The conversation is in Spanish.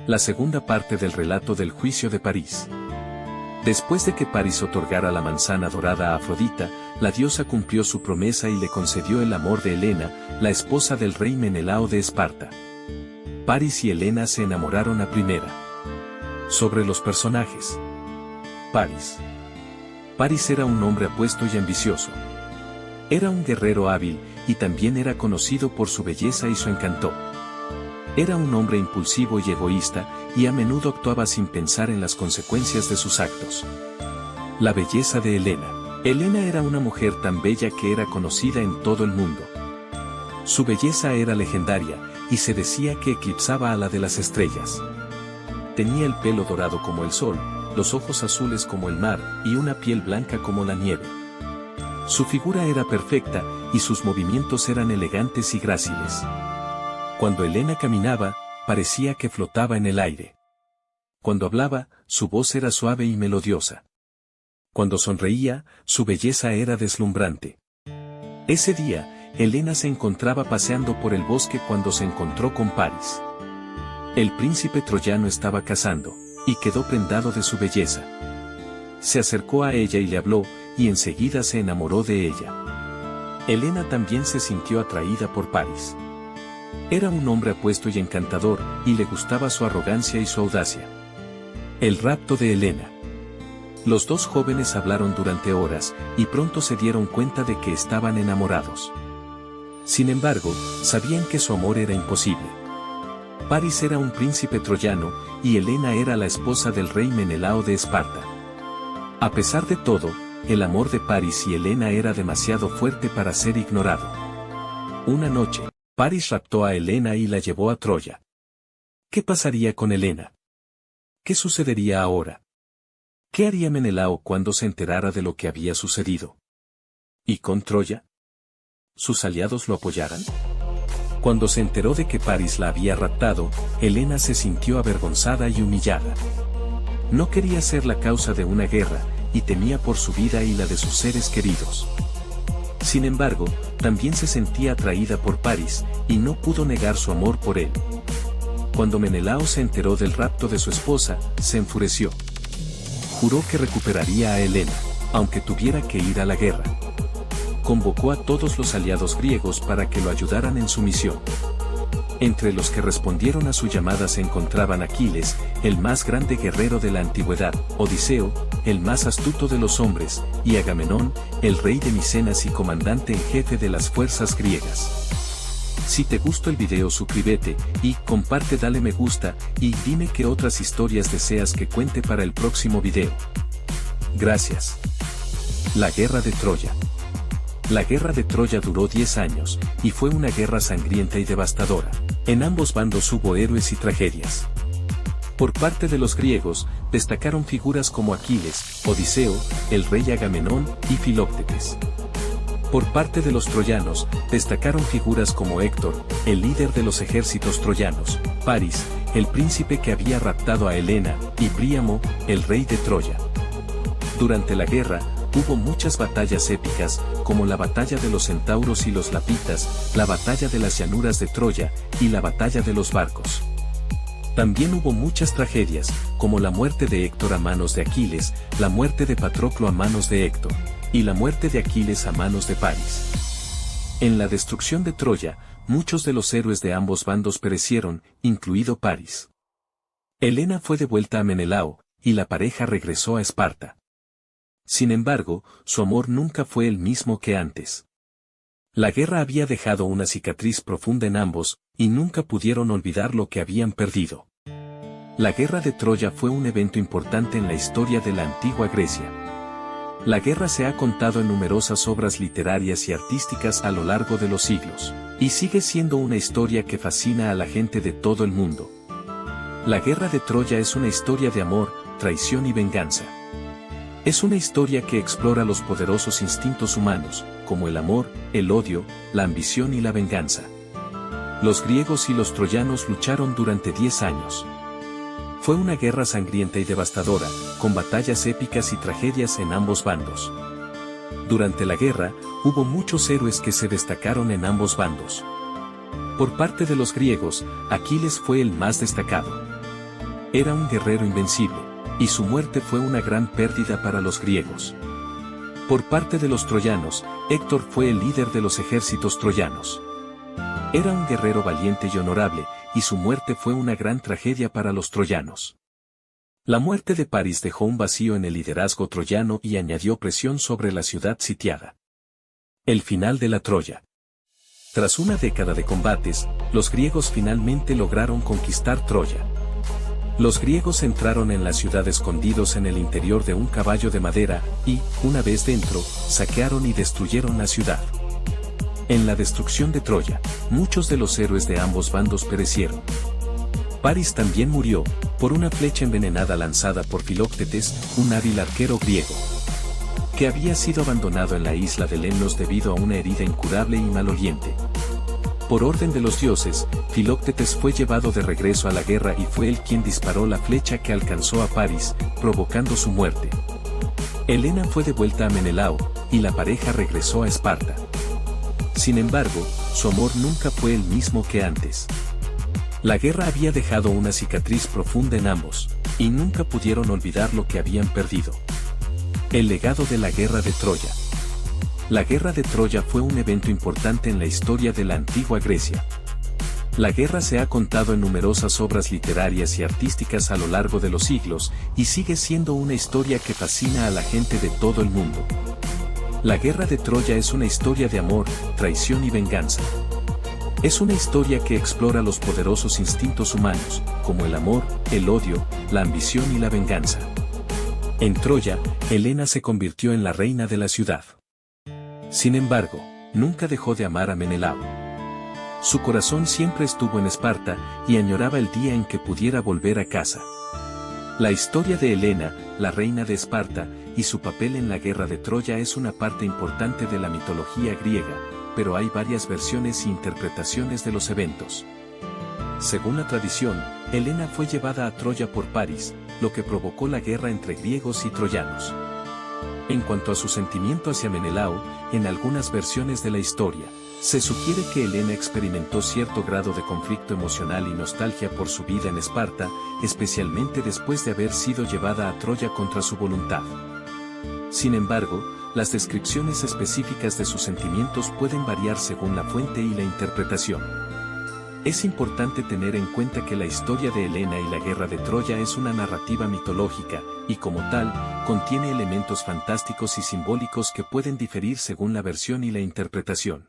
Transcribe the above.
La segunda parte del relato del juicio de París. Después de que París otorgara la manzana dorada a Afrodita, la diosa cumplió su promesa y le concedió el amor de Helena, la esposa del rey Menelao de Esparta. París y Helena se enamoraron a primera. Sobre los personajes. París. París era un hombre apuesto y ambicioso. Era un guerrero hábil, y también era conocido por su belleza y su encanto. Era un hombre impulsivo y egoísta, y a menudo actuaba sin pensar en las consecuencias de sus actos. La belleza de Helena. Helena era una mujer tan bella que era conocida en todo el mundo. Su belleza era legendaria, y se decía que eclipsaba a la de las estrellas. Tenía el pelo dorado como el sol, los ojos azules como el mar, y una piel blanca como la nieve. Su figura era perfecta, y sus movimientos eran elegantes y gráciles. Cuando Helena caminaba, parecía que flotaba en el aire. Cuando hablaba, su voz era suave y melodiosa. Cuando sonreía, su belleza era deslumbrante. Ese día, Helena se encontraba paseando por el bosque cuando se encontró con París. El príncipe troyano estaba cazando, y quedó prendado de su belleza. Se acercó a ella y le habló, y enseguida se enamoró de ella. Helena también se sintió atraída por París. Era un hombre apuesto y encantador, y le gustaba su arrogancia y su audacia. El rapto de Helena. Los dos jóvenes hablaron durante horas, y pronto se dieron cuenta de que estaban enamorados. Sin embargo, sabían que su amor era imposible. París era un príncipe troyano, y Helena era la esposa del rey Menelao de Esparta. A pesar de todo, el amor de París y Helena era demasiado fuerte para ser ignorado. Una noche, París raptó a Helena y la llevó a Troya. ¿Qué pasaría con Helena? ¿Qué sucedería ahora? ¿Qué haría Menelao cuando se enterara de lo que había sucedido? ¿Y con Troya? ¿Sus aliados lo apoyaran? Cuando se enteró de que París la había raptado, Helena se sintió avergonzada y humillada. No quería ser la causa de una guerra, y temía por su vida y la de sus seres queridos. Sin embargo, también se sentía atraída por París, y no pudo negar su amor por él. Cuando Menelao se enteró del rapto de su esposa, se enfureció. Juró que recuperaría a Helena, aunque tuviera que ir a la guerra. Convocó a todos los aliados griegos para que lo ayudaran en su misión. Entre los que respondieron a su llamada se encontraban Aquiles, el más grande guerrero de la antigüedad, Odiseo, el más astuto de los hombres, y Agamenón, el rey de Micenas y comandante en jefe de las fuerzas griegas. Si te gustó el video, suscríbete, y comparte, dale me gusta, y dime qué otras historias deseas que cuente para el próximo video. Gracias. La Guerra de Troya. La guerra de Troya duró 10 años, y fue una guerra sangrienta y devastadora. En ambos bandos hubo héroes y tragedias. Por parte de los griegos, destacaron figuras como Aquiles, Odiseo, el rey Agamenón, y Filoctetes. Por parte de los troyanos, destacaron figuras como Héctor, el líder de los ejércitos troyanos, París, el príncipe que había raptado a Helena, y Príamo, el rey de Troya. Durante la guerra, hubo muchas batallas épicas, como la batalla de los centauros y los lapitas, la batalla de las llanuras de Troya, y la batalla de los barcos. También hubo muchas tragedias, como la muerte de Héctor a manos de Aquiles, la muerte de Patroclo a manos de Héctor, y la muerte de Aquiles a manos de París. En la destrucción de Troya, muchos de los héroes de ambos bandos perecieron, incluido París. Helena fue devuelta a Menelao, y la pareja regresó a Esparta. Sin embargo, su amor nunca fue el mismo que antes. La guerra había dejado una cicatriz profunda en ambos, y nunca pudieron olvidar lo que habían perdido. La guerra de Troya fue un evento importante en la historia de la antigua Grecia. La guerra se ha contado en numerosas obras literarias y artísticas a lo largo de los siglos, y sigue siendo una historia que fascina a la gente de todo el mundo. La guerra de Troya es una historia de amor, traición y venganza. Es una historia que explora los poderosos instintos humanos, como el amor, el odio, la ambición y la venganza. Los griegos y los troyanos lucharon durante 10 años. Fue una guerra sangrienta y devastadora, con batallas épicas y tragedias en ambos bandos. Durante la guerra, hubo muchos héroes que se destacaron en ambos bandos. Por parte de los griegos, Aquiles fue el más destacado. Era un guerrero invencible, y su muerte fue una gran pérdida para los griegos. Por parte de los troyanos, Héctor fue el líder de los ejércitos troyanos. Era un guerrero valiente y honorable, y su muerte fue una gran tragedia para los troyanos. La muerte de París dejó un vacío en el liderazgo troyano y añadió presión sobre la ciudad sitiada. El final de la Troya. Tras una década de combates, los griegos finalmente lograron conquistar Troya. Los griegos entraron en la ciudad escondidos en el interior de un caballo de madera, y, una vez dentro, saquearon y destruyeron la ciudad. En la destrucción de Troya, muchos de los héroes de ambos bandos perecieron. París también murió, por una flecha envenenada lanzada por Filoctetes, un hábil arquero griego, que había sido abandonado en la isla de Lemnos debido a una herida incurable y maloliente. Por orden de los dioses, Filoctetes fue llevado de regreso a la guerra y fue él quien disparó la flecha que alcanzó a París, provocando su muerte. Helena fue devuelta a Menelao, y la pareja regresó a Esparta. Sin embargo, su amor nunca fue el mismo que antes. La guerra había dejado una cicatriz profunda en ambos, y nunca pudieron olvidar lo que habían perdido. El legado de la Guerra de Troya. La Guerra de Troya fue un evento importante en la historia de la antigua Grecia. La guerra se ha contado en numerosas obras literarias y artísticas a lo largo de los siglos, y sigue siendo una historia que fascina a la gente de todo el mundo. La Guerra de Troya es una historia de amor, traición y venganza. Es una historia que explora los poderosos instintos humanos, como el amor, el odio, la ambición y la venganza. En Troya, Helena se convirtió en la reina de la ciudad. Sin embargo, nunca dejó de amar a Menelao. Su corazón siempre estuvo en Esparta, y añoraba el día en que pudiera volver a casa. La historia de Helena, la reina de Esparta, y su papel en la guerra de Troya es una parte importante de la mitología griega, pero hay varias versiones e interpretaciones de los eventos. Según la tradición, Helena fue llevada a Troya por París, lo que provocó la guerra entre griegos y troyanos. En cuanto a su sentimiento hacia Menelao, en algunas versiones de la historia, se sugiere que Helena experimentó cierto grado de conflicto emocional y nostalgia por su vida en Esparta, especialmente después de haber sido llevada a Troya contra su voluntad. Sin embargo, las descripciones específicas de sus sentimientos pueden variar según la fuente y la interpretación. Es importante tener en cuenta que la historia de Helena y la guerra de Troya es una narrativa mitológica, y como tal, contiene elementos fantásticos y simbólicos que pueden diferir según la versión y la interpretación.